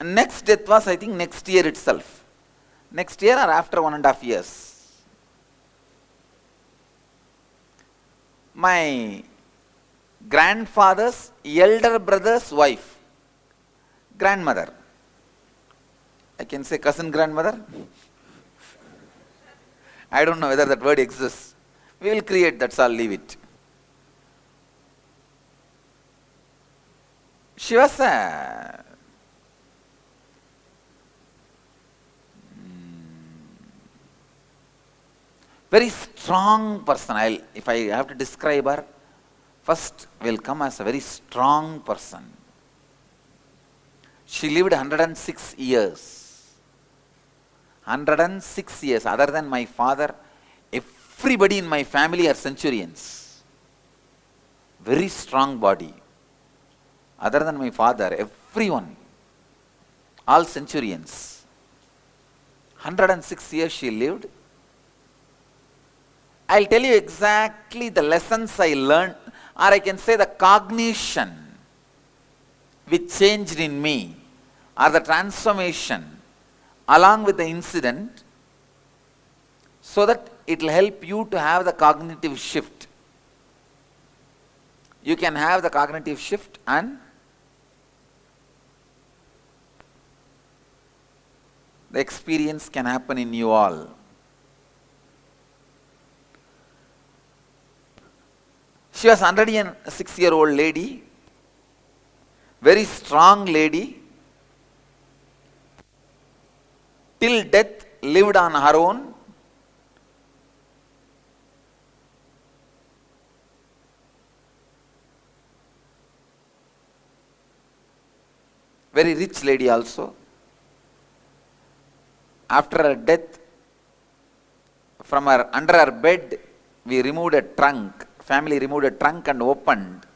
Next death was, I think, next year itself. Next year or after 1.5 years. My grandfather's elder brother's wife, grandmother. I can say cousin grandmother. I don't know whether that word exists. We will create, that's all, leave it. She was a very strong person. If I have to describe her, first will come as a very strong person. She lived 106 years. 106 years. Other than my father, everybody in my family are centurions. Very strong body. Other than my father, everyone, all centurions. 106 years she lived. I'll tell you exactly the lessons I learned, or I can say the cognition which changed in me, or the transformation along with the incident, so that it will help you to have the cognitive shift. You can have the cognitive shift and the experience can happen in you all. She was 106-year-old lady, very strong lady. Till death lived on her own. Very rich lady also. After her death, from under her bed, we removed a trunk. Family removed a trunk and opened,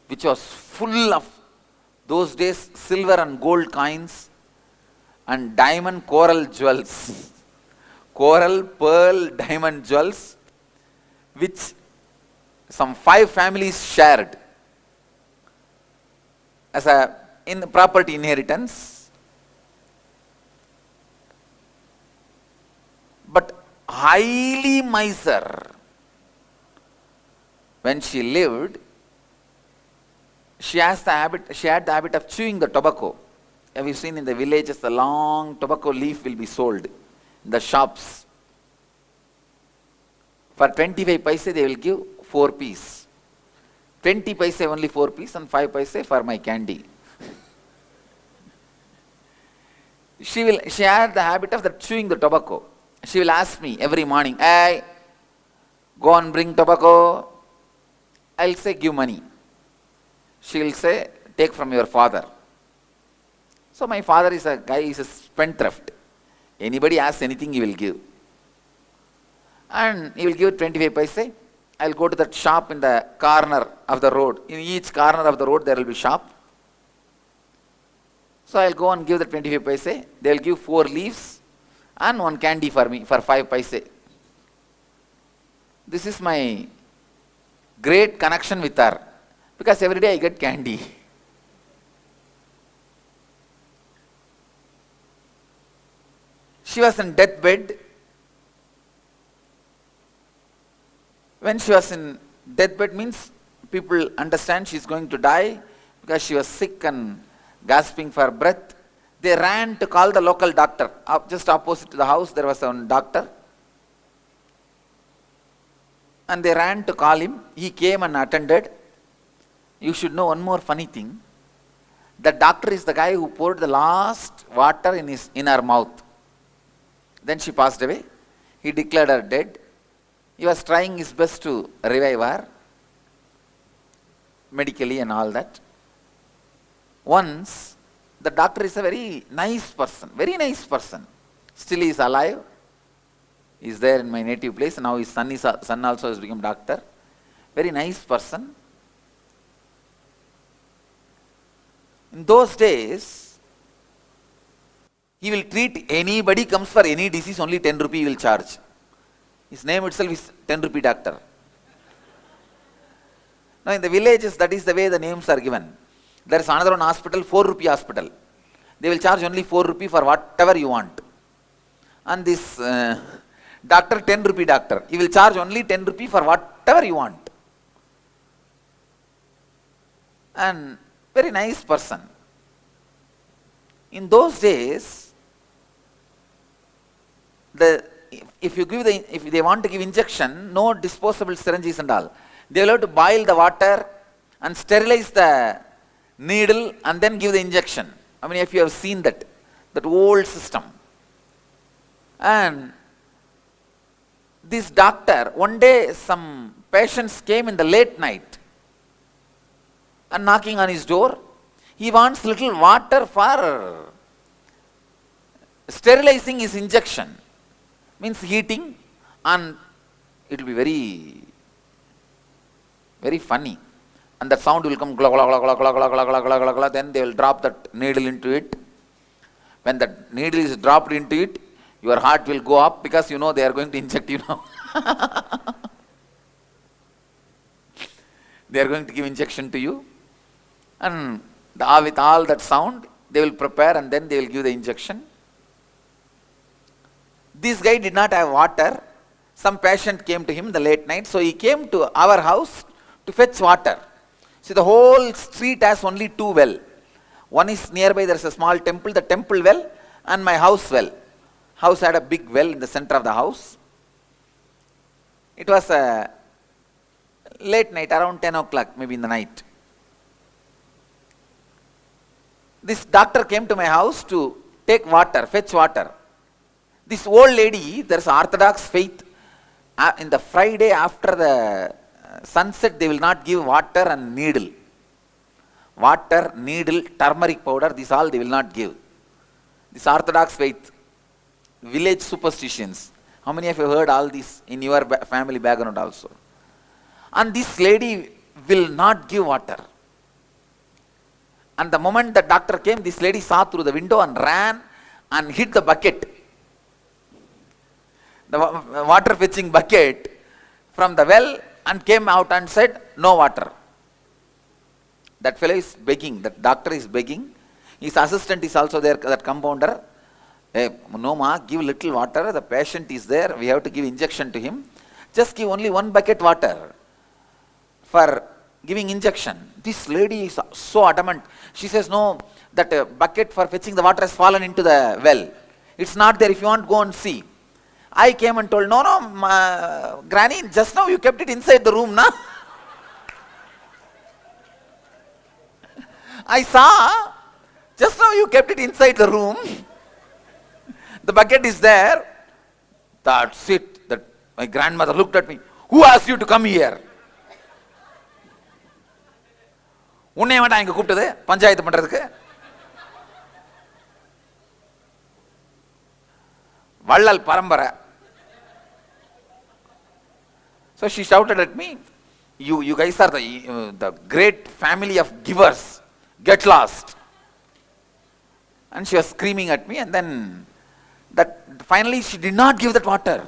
which was full of those days silver and gold coins and diamond coral jewels. Coral, pearl, diamond jewels, which some 5 families shared as a property inheritance. But highly miser. When she lived, she had the habit of chewing the tobacco. Have you seen in the villages, the long tobacco leaf will be sold in the shops. For 25 paise, they will give 4 piece. 20 paise only 4 piece and 5 paise for my candy. She had the habit of chewing the tobacco. She will ask me every morning, "Hey, go and bring tobacco." I'll say, "Give money." She will say, "Take from your father." So my father is a guy, is a spendthrift. Anybody asks anything, he will give. And he will give 25 paise. I'll go to that shop in the corner of the road. In each corner of the road there will be shop. So I'll go and give the 25 paise. They'll give 4 leaves and 1 candy for me for 5 paise. This is my great connection with her, because every day I get candy. She was in deathbed. When she was in deathbed means people understand she is going to die, because she was sick and gasping for breath. They ran to call the local doctor. Just opposite to the house there was a doctor. And they ran to call him. He came and attended. You should know one more funny thing. The doctor is the guy who poured the last water in her mouth. Then she passed away. He declared her dead. He was trying his best to revive her, medically and all that. Once, the doctor is a very nice person. Still he is alive. He is there in my native place. Now his son also has become doctor. Very nice person. In those days, he will treat anybody comes for any disease, only 10 rupee he will charge. His name itself is 10 rupee doctor. Now in the villages, that is the way the names are given. There is another one hospital, 4 rupee hospital. they will charge only 4 rupee for whatever you want. And this doctor, 10 rupee doctor, he will charge only 10 rupee for whatever you want. And very nice person. In those days, if they want to give injection, no disposable syringes and all. They will have to boil the water and sterilize the needle and then give the injection. I mean, if you have seen that old system. And this doctor, one day some patients came in the late night and knocking on his door. He wants little water for sterilizing his injection. Means heating, and it will be very, very funny. And that sound will come, glug, glug, glug, glug, glug, glug, glug, glug, glug, glug, glug. Then they will drop that needle into it. When that needle is dropped into it, your heart will go up because you know they are going to inject you now. They are going to give injection to you. And with all that sound, they will prepare and then they will give the injection. This guy did not have water. Some patient came to him in the late night, so he came to our house to fetch water. See, the whole street has only 2 wells. One is nearby, there is a small temple, the temple well, and my house well. House had a big well in the center of the house. It was a late night, around 10 o'clock, maybe in the night. This doctor came to my house to take water, fetch water. This old lady, there is Orthodox faith. In the Friday after the sunset, they will not give water and needle. Water, needle, turmeric powder, these all they will not give. This Orthodox faith, village superstitions. How many of you heard all this in your family background also? And this lady will not give water. And the moment the doctor came, this lady saw through the window and ran and hit the bucket. The water fetching bucket from the well, and came out and said, no water. That fellow is begging, that doctor is begging. His assistant is also there, that compounder. Hey, no ma, give little water, the patient is there, we have to give injection to him. Just give only 1 bucket water for giving injection. This lady is so adamant. She says, no, that bucket for fetching the water has fallen into the well. It's not there, if you want, go and see. I came and told, no, granny, just now you kept it inside the room, na? I saw, just now you kept it inside the room. The bucket is there. That's it. That my grandmother looked at me. Who asked you to come here? உன்னை வேண்டாம் இங்க கூப்பிட்டது பஞ்சாயத்து பண்றதுக்கு. வள்ளல் பரம்பரை. So she shouted at me, you guys are the great family of givers. Get lost. And she was screaming at me, and then finally she did not give that water.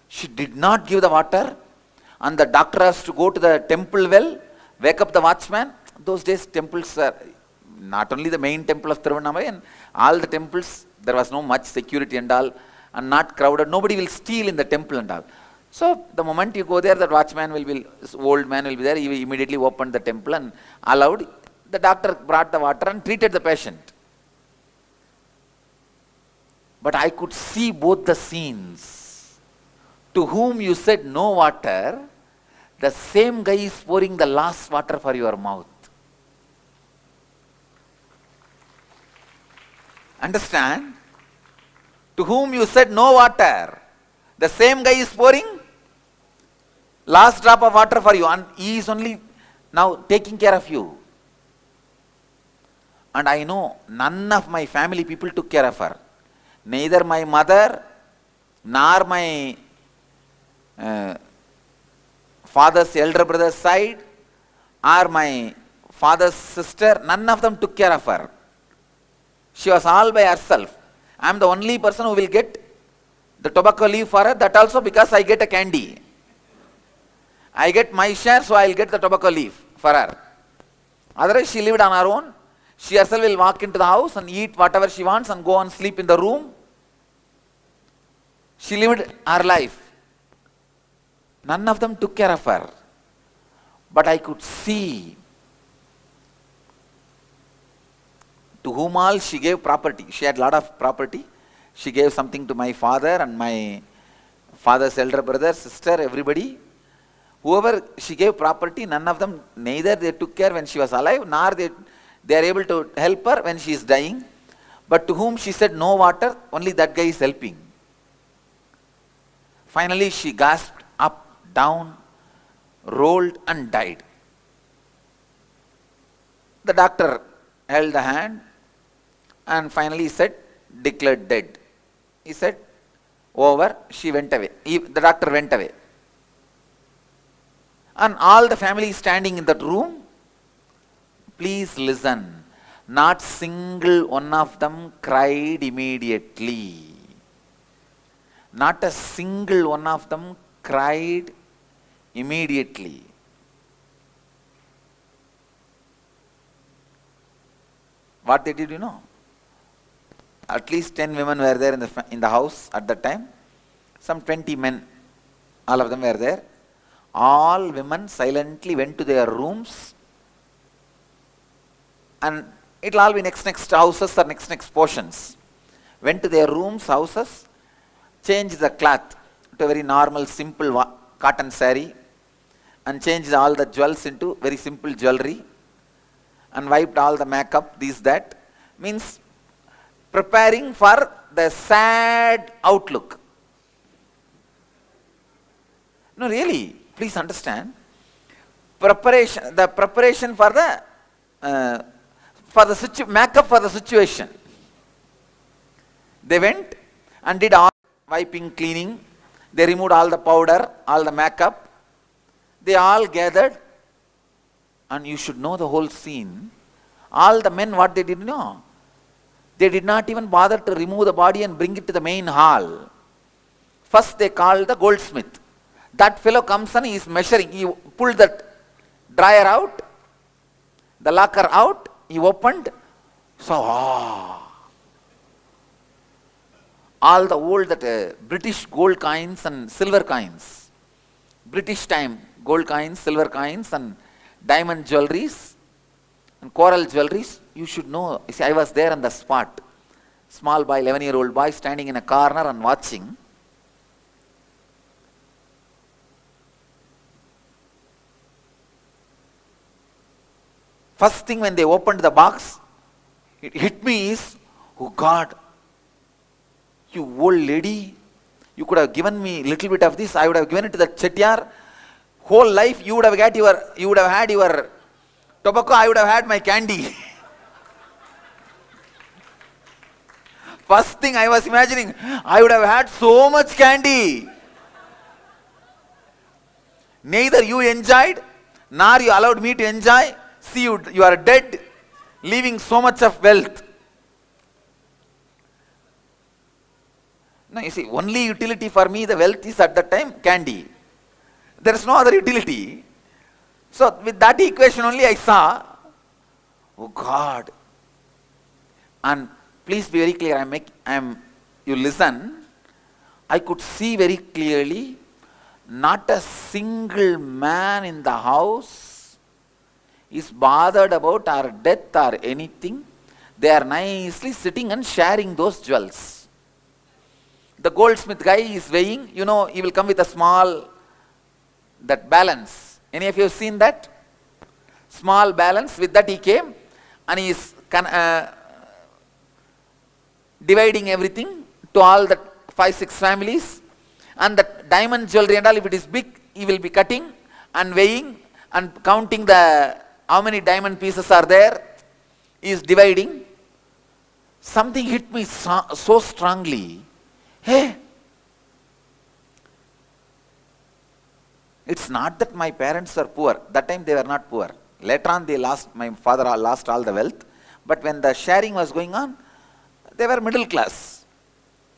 She did not give the water, and the doctor has to go to the temple well, wake up the watchman. Those days temples are not only the main temple of Tiruvannamalai, and all the temples, there was no much security and all, and not crowded. Nobody will steal in the temple and all. So the moment you go there, that watchman will be, old man will be there. He immediately opened the temple and allowed. The doctor brought the water and treated the patient. But I could see both the scenes. To whom you said no water, the same guy is pouring the last water for your mouth. Understand? To whom you said no water, the same guy is pouring last drop of water for you, and he is only now taking care of you. And I know none of my family people took care of her. Neither my mother nor my father's elder brother's side or my father's sister, none of them took care of her. She was all by herself. I am the only person who will get the tobacco leaf for her, that also because I get a candy. I get my share, so I will get the tobacco leaf for her. Otherwise she lived on her own. She herself will walk into the house and eat whatever she wants and go and sleep in the room. She lived her life. None of them took care of her. But I could see to whom all she gave property. She had a lot of property. She gave something to my father and my father's elder brother, sister, everybody. Whoever she gave property, none of them, neither they took care when she was alive, nor they are able to help her when she is dying. But to whom she said no water, only that guy is helping. Finally she gasped up, down, rolled and died. The doctor held the hand and finally said, declared dead. He said, over, she went away. The doctor went away. And all the family standing in that room, please listen, not single one of them cried immediately. Not a single one of them cried immediately. What they did, you know? At least 10 women were there in the house at that time. Some 20 men, all of them were there. All women silently went to their rooms, and it will all be next houses or next portions. Went to their rooms, houses, changed the cloth to a very normal, simple cotton saree, and changed all the jewels into very simple jewelry, and wiped all the makeup, that. Means preparing for the sad outlook. No, really, please understand. The preparation for the makeup for the situation. They went and did all wiping, cleaning. They removed all the powder, all the makeup. They all gathered, and you should know the whole scene. All the men, what they did, know? They did not even bother to remove the body and bring it to the main hall. First they called the goldsmith. That fellow comes and he is measuring. He pulled that dryer out, the locker out, he opened. So, all the old British gold coins and silver coins, British time gold coins, silver coins and diamond jewelries and coral jewelries, you should know. You see, I was there on the spot. Small boy, 11-year-old boy standing in a corner and watching. First thing when they opened the box, it hit me is, oh God, you old lady, you could have given me a little bit of this, I would have given it to the chettiar. Whole life you would have had your tobacco, I would have had my candy. First thing I was imagining, I would have had so much candy. Neither you enjoyed, nor you allowed me to enjoy. See, you are dead, leaving so much of wealth. No, you see, only utility for me, the wealth is at that time candy. There is no other utility. So with that equation only I saw, oh God. And please be very clear, you listen, I could see very clearly, not a single man in the house is bothered about our death or anything. They are nicely sitting and sharing those jewels. The goldsmith guy is weighing, he will come with a small, that balance. Any of you have seen that? Small balance, with that he came and he is dividing everything to all the 5-6 families, and the diamond jewelry and all, if it is big, he will be cutting and weighing and counting how many diamond pieces are there. He is dividing. Something hit me so strongly. Hey, it's not that my parents are poor. That time they were not poor. Later on my father lost all the wealth. But when the sharing was going on, they were middle class.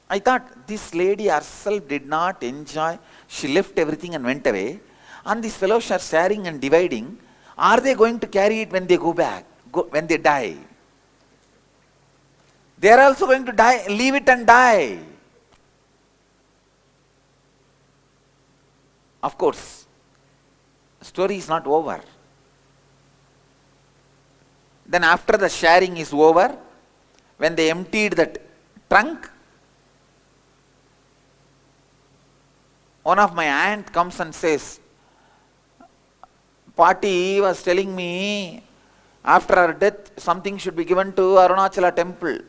I thought, this lady herself did not enjoy. She left everything and went away. And these fellows are sharing and dividing. Are they going to carry it when they go back, when they die? They are also going to die, leave it and die. Of course, the story is not over. Then after the sharing is over, when they emptied that trunk, one of my aunt comes and says, Pati was telling me after her death something should be given to Arunachala temple.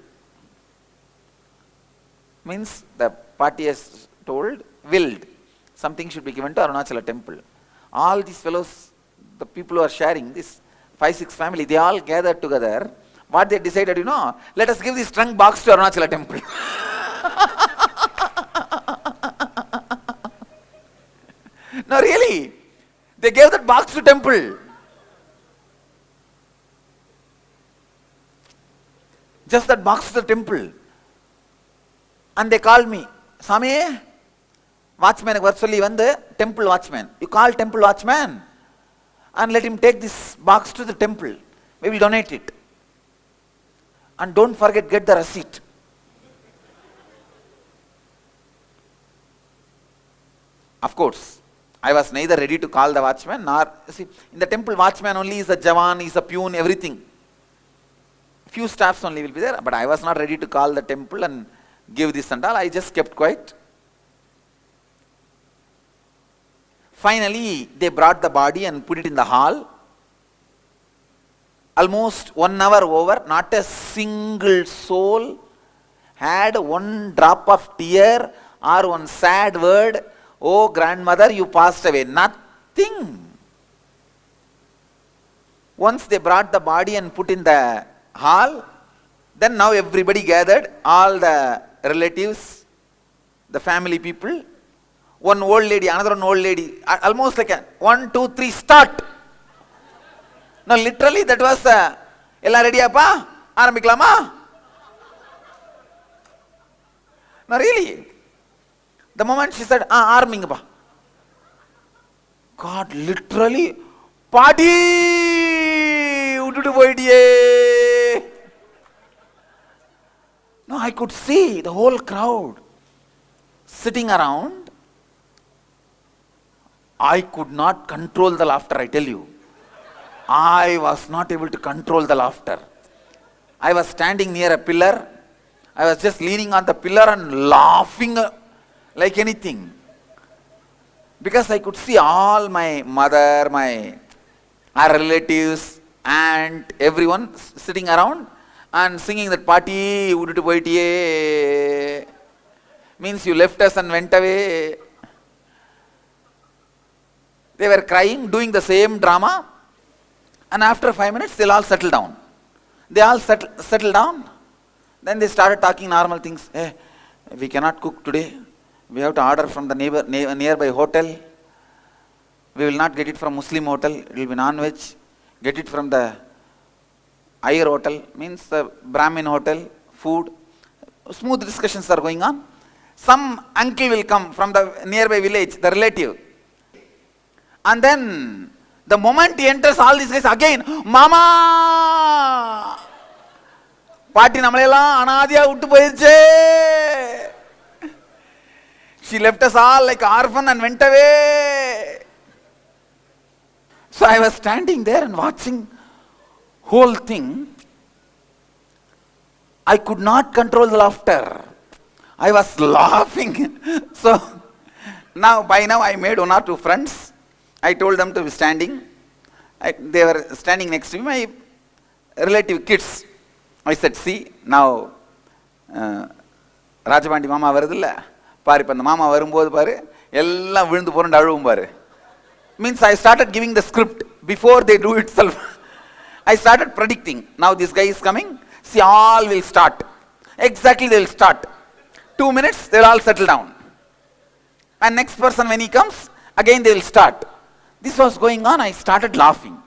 Means the Pati has willed, something should be given to Arunachala temple. All these fellows, the people who are sharing this, 5-6 family, they all gathered together. What they decided, let us give this trunk box to Arunachala temple. No, really. They gave that box to temple. Just that box to the temple. And they called me, Swami, watchman, the temple watchman. You call temple watchman and let him take this box to the temple. We will donate it. And don't forget, get the receipt. Of course, I was neither ready to call the watchman nor, see, in the temple watchman only is a jawan, is a pune, everything. Few staffs only will be there, but I was not ready to call the temple and give this and all. I just kept quiet. Finally, they brought the body and put it in the hall. Almost 1 hour over, not a single soul had one drop of tear or one sad word. Oh, grandmother, you passed away. Nothing. Once they brought the body and put in the hall, then now everybody gathered, all the relatives, the family people, one old lady, another one old lady, almost like a 1, 2, 3, start. No, literally that was, ella ready appa? Arambikalama? No, really. The moment she said, arming appa. God, literally, party! No, I could see the whole crowd sitting around. I could not control the laughter, I tell you. I was not able to control the laughter. I was standing near a pillar. I was just leaning on the pillar and laughing like anything. Because I could see all my mother, our relatives, aunt, everyone sitting around and singing that party, means you left us and went away. They were crying, doing the same drama. And after 5 minutes, they'll all settle down. They all settle down. Then they started talking normal things. Hey, we cannot cook today. We have to order from the nearby hotel. We will not get it from Muslim hotel. It will be non-veg. Get it from the Iyer hotel, means the Brahmin hotel, food. Smooth discussions are going on. Some uncle will come from the nearby village, the relative. And then, the moment he enters, all these guys again, Mama! Party namalela anadhiya uttu poyiruche. She left us all like orphan and went away. So I was standing there and watching whole thing. I could not control the laughter. I was laughing. So by now I made 1 or 2 friends. I told them to be standing. They were standing next to me, my relative kids. I said, see, now Rajabandi Mama varudilla. Pari panda Mama varumbodhu paru, ellam vilundu porundu aluvum paru. Means I started giving the script before they do itself. I started predicting. Now this guy is coming. See, all will start. Exactly, they will start. 2 minutes, they will all settle down. And next person when he comes, again they will start. This was going on, I started laughing.